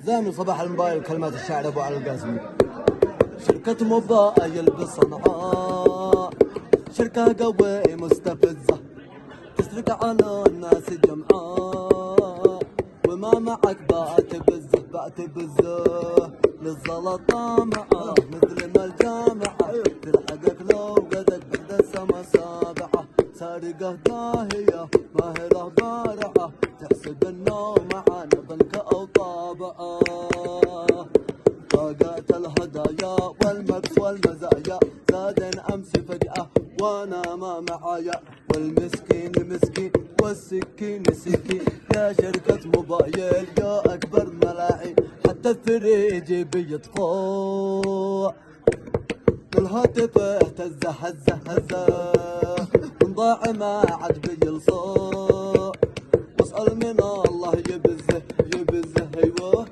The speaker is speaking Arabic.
زانوا صباح الموبايل كلمات الشاعر ابو علي القاسمي. شركة موبايل بصنعاء شركة قوية مستفزة تسرق على الناس جمعاء، وما معك بعتبزه للزلطة معاه مثل ما الجامعة تلحقك لو قدك بعد السما سابعة. سارقة داهية ماهرة بارعة تحسب انه معانا بنك او طابعة. طاقات الهدايا والمكس والمزايا زادن امس فجأة وانا ما معايا، والمسكين مسكين والسكين سكين. يا شركة موبايل يا اكبر ملاعين حتى الثري بيطفو الهاتف اهتز هزه من ضاع ما عاد بيلصق، واسأل من الله يبزه ايوه.